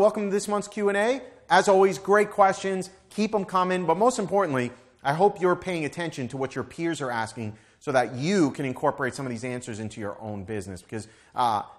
welcome to this month's Q&A. As always, great questions. Keep them coming. But most importantly, I hope you're paying attention to what your peers are asking so that you can incorporate some of these answers into your own business. Because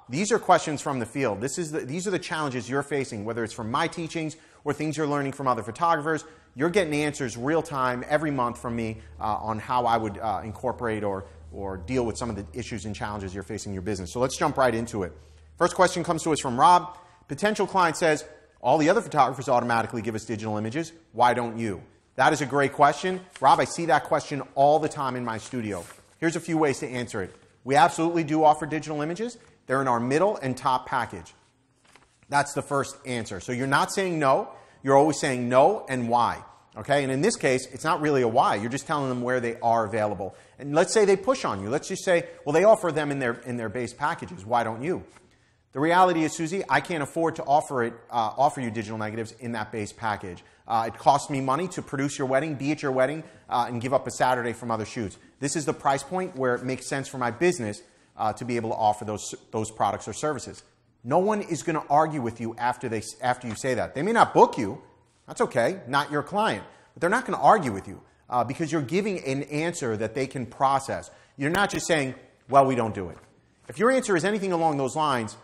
these are questions from the field. These are the challenges you're facing, whether it's from my teachings or things you're learning from other photographers. You're getting answers real time every month from me on how I would incorporate or deal with some of the issues and challenges you're facing in your business. So let's jump right into it. First question comes to us from Rob. Potential client says, all the other photographers automatically give us digital images. Why don't you? That is a great question. Rob, I see that question all the time in my studio. Here's a few ways to answer it. We absolutely do offer digital images. They're in our middle and top package. That's the first answer. So you're not saying no. You're always saying no and why. Okay? And in this case, it's not really a why. You're just telling them where they are available. And let's say they push on you. Let's just say, well, they offer them in their base packages. Why don't you? The reality is, Susie, I can't afford to offer you digital negatives in that base package. It costs me money to produce your wedding, be at your wedding, and give up a Saturday from other shoots. This is the price point where it makes sense for my business to be able to offer those products or services. No one is going to argue with you after you say that. They may not book you. That's okay. Not your client. But they're not going to argue with you because you're giving an answer that they can process. You're not just saying, well, we don't do it. If your answer is anything along those lines,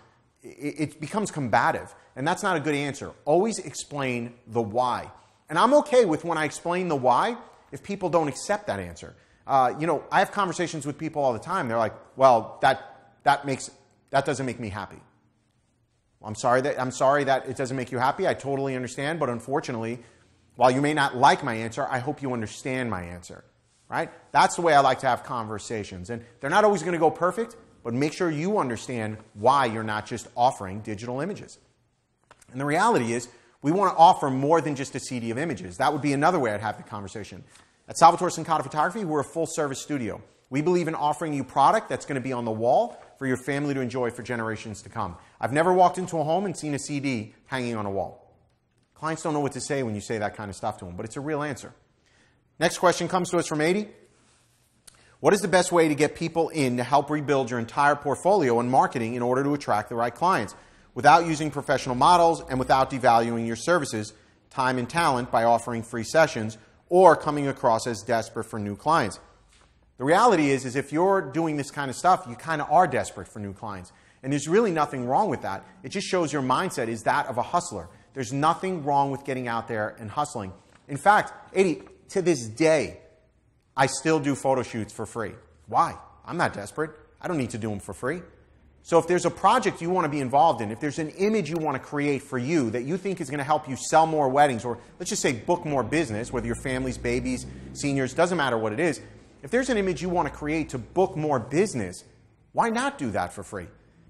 it becomes combative, and that's not a good answer. Always explain the why. And I'm okay with when I explain the why if people don't accept that answer. I have conversations with people all the time. They're like, well, that doesn't make me happy. I'm sorry that it doesn't make you happy. I totally understand, but unfortunately, while you may not like my answer, I hope you understand my answer. Right? That's the way I like to have conversations. And they're not always going to go perfect, but make sure you understand why you're not just offering digital images. And the reality is, we want to offer more than just a CD of images. That would be another way I'd have the conversation. At Salvatore Cincotta Photography, we're a full-service studio. We believe in offering you product that's going to be on the wall for your family to enjoy for generations to come. I've never walked into a home and seen a CD hanging on a wall. Clients don't know what to say when you say that kind of stuff to them, but it's a real answer. Next question comes to us from 80. What is the best way to get people in to help rebuild your entire portfolio and marketing in order to attract the right clients without using professional models and without devaluing your services, time and talent by offering free sessions or coming across as desperate for new clients? The reality is if you're doing this kind of stuff, you kind of are desperate for new clients. And there's really nothing wrong with that. It just shows your mindset is that of a hustler. There's nothing wrong with getting out there and hustling. In fact, 80, to this day, I still do photo shoots for free. Why? I'm not desperate. I don't need to do them for free. So if there's a project you want to be involved in, if there's an image you want to create for you that you think is going to help you sell more weddings, or let's just say book more business, whether your families, babies, seniors, doesn't matter what it is. If there's an image you want to create to book more business, why not do that for free?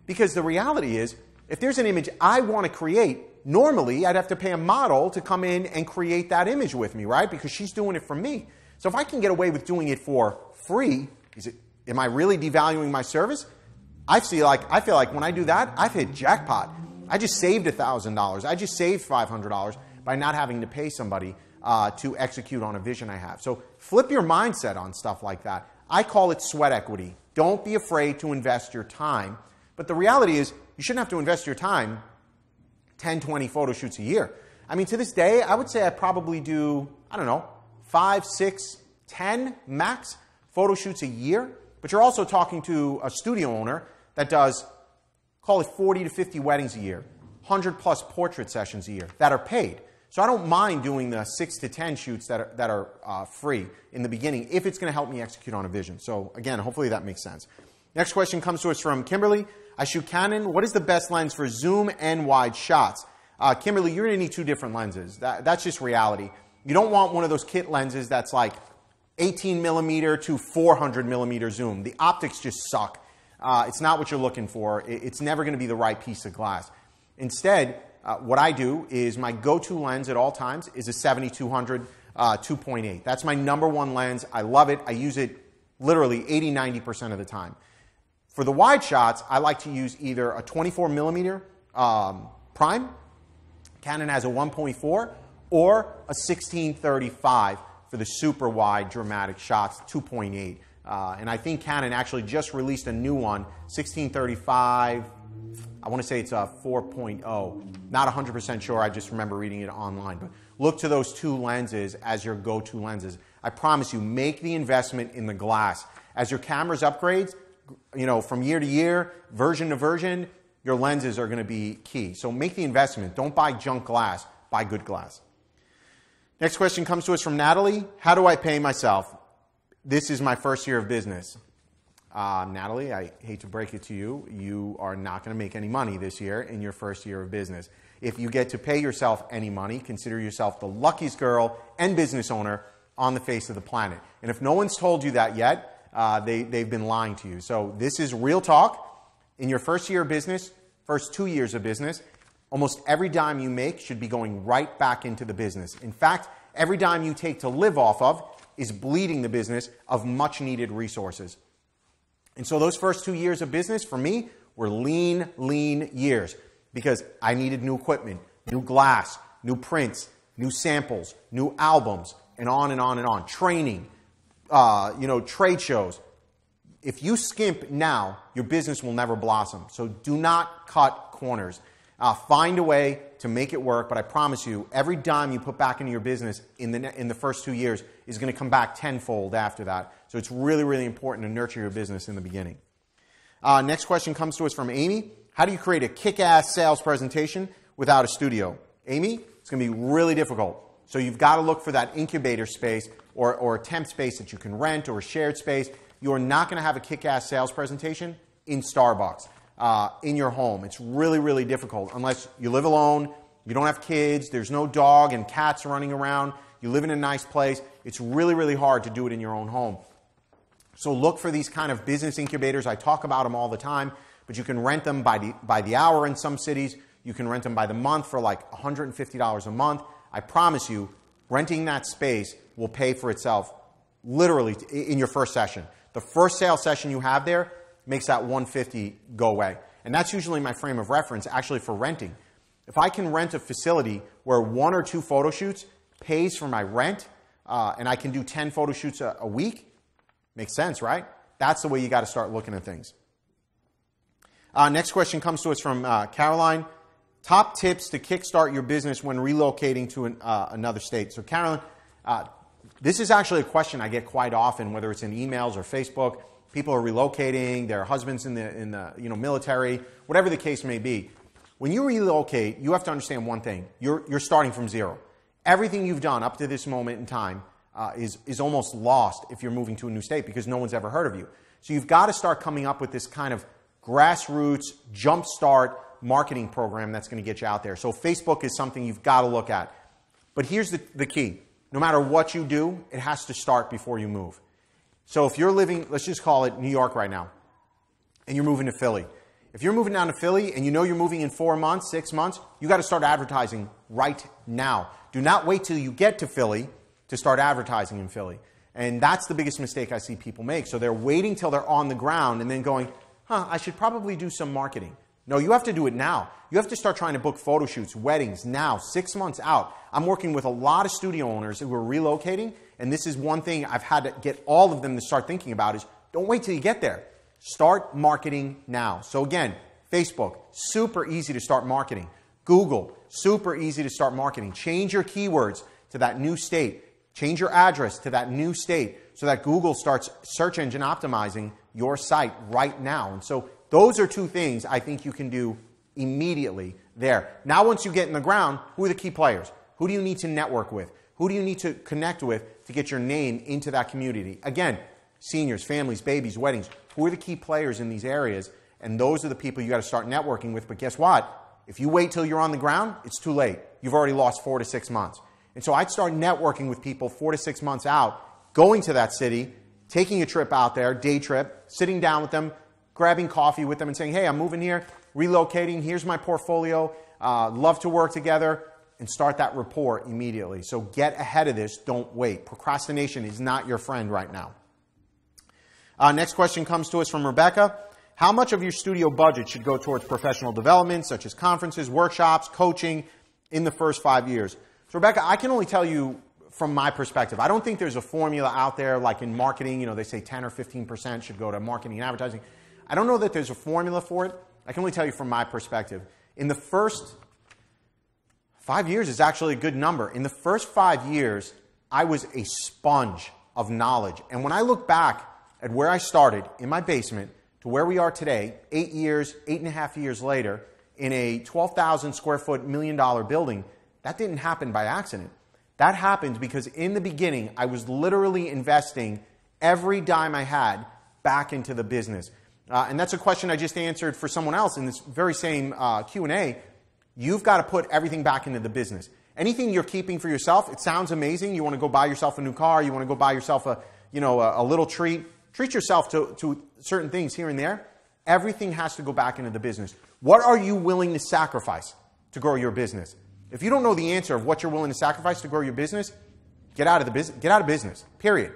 Because the reality is, if there's an image I want to create, normally I'd have to pay a model to come in and create that image with me, right? Because she's doing it for me. So if I can get away with doing it for free, am I really devaluing my service? I feel like when I do that, I've hit jackpot. I just saved $1,000. I just saved $500 by not having to pay somebody to execute on a vision I have. So flip your mindset on stuff like that. I call it sweat equity. Don't be afraid to invest your time. But the reality is, you shouldn't have to invest your time 10, 20 photo shoots a year. I mean, to this day, I would say I probably do, 5, 6, 10 max photo shoots a year. But you're also talking to a studio owner that does, call it 40 to 50 weddings a year, 100 plus portrait sessions a year that are paid. So I don't mind doing the 6 to 10 shoots that are free in the beginning if it's going to help me execute on a vision. So again, hopefully that makes sense. Next question comes to us from Kimberly. I shoot Canon. What is the best lens for zoom and wide shots? Kimberly, you're going to need 2 different lenses. That's just reality. You don't want one of those kit lenses that's like 18 millimeter to 400 millimeter zoom. The optics just suck. It's not what you're looking for. It's never going to be the right piece of glass. Instead, what I do is my go-to lens at all times is a 7200 2.8. That's my #1 lens. I love it. I use it literally 80–90% of the time. For the wide shots, I like to use either a 24 millimeter prime. Canon has a 1.4 or a 1635 for the super wide dramatic shots, 2.8. And I think Canon actually just released a new one, 1635. I want to say it's a 4.0. Not 100% sure. I just remember reading it online. But look to those two lenses as your go-to lenses. I promise you, make the investment in the glass. As your cameras upgrades, from year to year, version to version, your lenses are going to be key. So make the investment. Don't buy junk glass. Buy good glass. Next question comes to us from Natalie. How do I pay myself? This is my first year of business. Natalie, I hate to break it to you. You are not going to make any money this year in your first year of business. If you get to pay yourself any money, consider yourself the luckiest girl and business owner on the face of the planet. And if no one's told you that yet, they've been lying to you. So this is real talk. In your first year of business, first 2 years of business, almost every dime you make should be going right back into the business. In fact, every dime you take to live off of is bleeding the business of much needed resources. And so those first 2 years of business for me were lean years because I needed new equipment, new glass, new prints, new samples, new albums, and on and on and on. Training, trade shows. If you skimp now, your business will never blossom. So do not cut corners. Find a way to make it work, but I promise you, every dime you put back into your business in the first 2 years is going to come back tenfold after that. So it's really, really important to nurture your business in the beginning. Next question comes to us from Amy. How do you create a kick-ass sales presentation without a studio? Amy, it's going to be really difficult. So you've got to look for that incubator space or a temp space that you can rent or a shared space. You are not going to have a kick-ass sales presentation in Starbucks. In your home. It's really, really difficult unless you live alone, you don't have kids, there's no dog and cats running around, you live in a nice place. It's really, really hard to do it in your own home. So look for these kind of business incubators. I talk about them all the time, but you can rent them by the hour in some cities. You can rent them by the month for like $150 a month. I promise you, renting that space will pay for itself literally in your first session. The first sales session you have there makes that $150 go away. And that's usually my frame of reference actually for renting. If I can rent a facility where 1 or 2 photo shoots pays for my rent, and I can do 10 photo shoots a week, makes sense, right? That's the way you got to start looking at things. Next question comes to us from Caroline. Top tips to kickstart your business when relocating to another state. So Caroline, this is actually a question I get quite often, whether it's in emails or Facebook. People are relocating, their husbands in the military, whatever the case may be. When you relocate, you have to understand one thing. You're starting from zero. Everything you've done up to this moment in time is almost lost if you're moving to a new state because no one's ever heard of you. So you've got to start coming up with this kind of grassroots, jumpstart marketing program that's going to get you out there. So Facebook is something you've got to look at. But here's the key. No matter what you do, it has to start before you move. So if you're living, let's just call it New York right now, and you're moving to Philly. If you're moving down to Philly and you know you're moving in 4 months, 6 months, you got to start advertising right now. Do not wait till you get to Philly to start advertising in Philly. And that's the biggest mistake I see people make. So they're waiting till they're on the ground and then going, I should probably do some marketing. No, you have to do it now. You have to start trying to book photo shoots, weddings now, 6 months out. I'm working with a lot of studio owners who are relocating, and this is one thing I've had to get all of them to start thinking about is don't wait till you get there. Start marketing now. So again, Facebook, super easy to start marketing. Google, super easy to start marketing. Change your keywords to that new state. Change your address to that new state so that Google starts search engine optimizing your site right now. And so those are 2 things I think you can do immediately there. Now once you get in the ground, who are the key players? Who do you need to network with? Who do you need to connect with to get your name into that community? Again, seniors, families, babies, weddings. Who are the key players in these areas? And those are the people you got to start networking with. But guess what? If you wait till you're on the ground, it's too late. You've already lost 4 to 6 months. And so I'd start networking with people 4 to 6 months out, going to that city, taking a trip out there, day trip, sitting down with them, grabbing coffee with them and saying, hey, I'm moving here, relocating, here's my portfolio, love to work together, and start that rapport immediately. So get ahead of this, don't wait. Procrastination is not your friend right now. Next question comes to us from Rebecca. How much of your studio budget should go towards professional development, such as conferences, workshops, coaching, in the first 5 years? So Rebecca, I can only tell you from my perspective. I don't think there's a formula out there like in marketing, they say 10 or 15% should go to marketing and advertising. I don't know that there's a formula for it. I can only tell you from my perspective. In the first 5 years is actually a good number. In the first 5 years, I was a sponge of knowledge. And when I look back at where I started in my basement to where we are today, 8.5 years later, in a 12,000 square foot $1 million building, that didn't happen by accident. That happened because in the beginning, I was literally investing every dime I had back into the business. And that's a question I just answered for someone else in this very same Q&A. You've got to put everything back into the business. Anything you're keeping for yourself, it sounds amazing. You want to go buy yourself a new car. You want to go buy yourself a little treat. Treat yourself to certain things here and there. Everything has to go back into the business. What are you willing to sacrifice to grow your business? If you don't know the answer of what you're willing to sacrifice to grow your business, get out of the business. Get out of business. Period.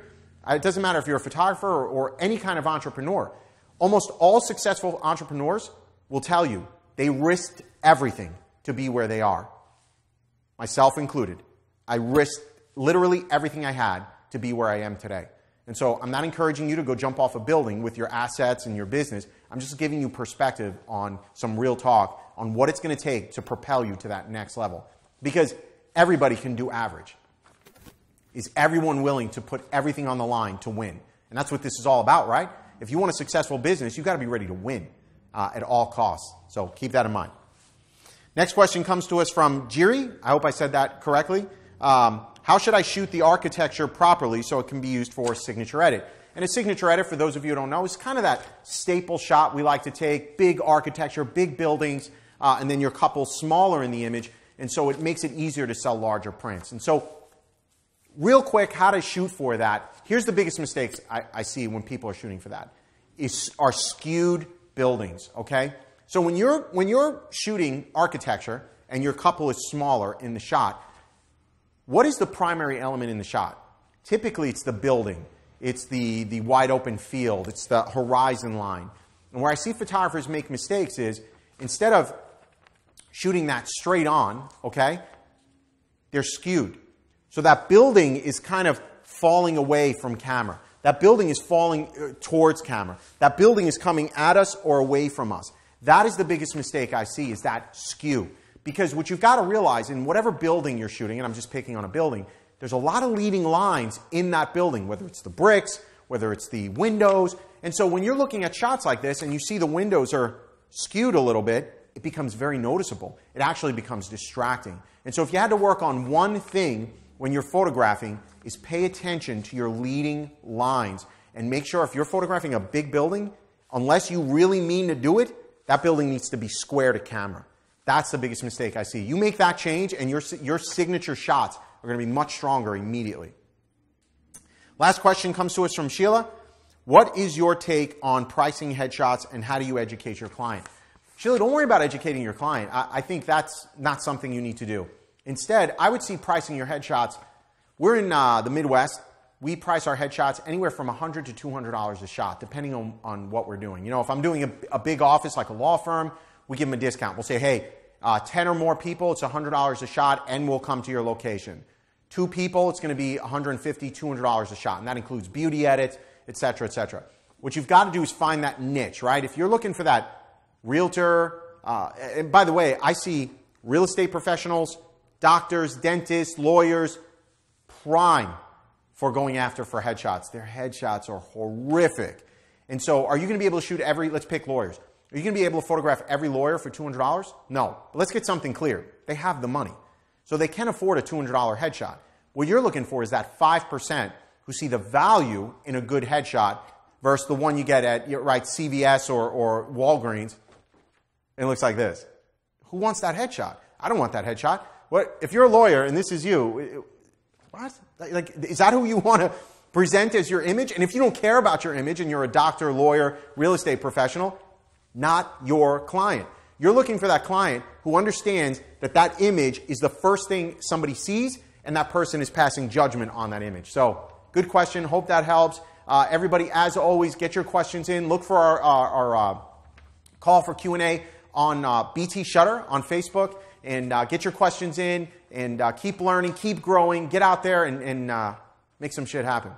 It doesn't matter if you're a photographer or any kind of entrepreneur. Almost all successful entrepreneurs will tell you they risked everything to be where they are. Myself included. I risked literally everything I had to be where I am today. And so I'm not encouraging you to go jump off a building with your assets and your business. I'm just giving you perspective on some real talk on what it's going to take to propel you to that next level. Because everybody can do average. Is everyone willing to put everything on the line to win? And that's what this is all about, right? If you want a successful business, you've got to be ready to win at all costs. So keep that in mind. Next question comes to us from Jiri. I hope I said that correctly. How should I shoot the architecture properly so it can be used for a signature edit? And a signature edit, for those of you who don't know, is kind of that staple shot we like to take. Big architecture, big buildings, and then your couple smaller in the image. And so it makes it easier to sell larger prints. And so real quick, how to shoot for that. Here's the biggest mistakes I see when people are shooting for that. Are skewed buildings, okay? So when you're shooting architecture and your couple is smaller in the shot, what is the primary element in the shot? Typically, it's the building. It's the wide open field. It's the horizon line. And where I see photographers make mistakes is instead of shooting that straight on, okay, they're skewed. So that building is kind of falling away from camera. That building is falling towards camera. That building is coming at us or away from us. That is the biggest mistake I see, is that skew. Because what you've got to realize in whatever building you're shooting, and I'm just picking on a building, there's a lot of leading lines in that building, whether it's the bricks, whether it's the windows. And so when you're looking at shots like this and you see the windows are skewed a little bit, it becomes very noticeable. It actually becomes distracting. And so if you had to work on one thing when you're photographing, is pay attention to your leading lines and make sure if you're photographing a big building, unless you really mean to do it, that building needs to be square to camera. That's the biggest mistake I see. You make that change and your signature shots are going to be much stronger immediately. Last question comes to us from Sheila. What is your take on pricing headshots and how do you educate your client? Sheila, don't worry about educating your client. I think that's not something you need to do. Instead, I would see pricing your headshots. We're in the Midwest. We price our headshots anywhere from $100 to $200 a shot, depending on what we're doing. You know, if I'm doing a big office like a law firm, we give them a discount. We'll say, hey, 10 or more people, it's $100 a shot, and we'll come to your location. 2 people, it's going to be $150, $200 a shot, and that includes beauty edits, et cetera, et cetera. What you've got to do is find that niche, right? If you're looking for that realtor, and by the way, I see real estate professionals, doctors, dentists, lawyers, prime for going after for headshots. Their headshots are horrific. And so are you going to be able to shoot let's pick lawyers. Are you going to be able to photograph every lawyer for $200? No. But let's get something clear. They have the money. So they can afford a $200 headshot. What you're looking for is that 5% who see the value in a good headshot versus the one you get at CVS or Walgreens. It looks like this. Who wants that headshot? I don't want that headshot. What if you're a lawyer and this is you? What? Like, is that who you want to present as your image? And if you don't care about your image and you're a doctor, lawyer, real estate professional, not your client. You're looking for that client who understands that that image is the first thing somebody sees and that person is passing judgment on that image. So, good question. Hope that helps. Everybody, as always, get your questions in. Look for our call for Q&A on BT Shutter on Facebook. And get your questions in and keep learning, keep growing, get out there and make some shit happen.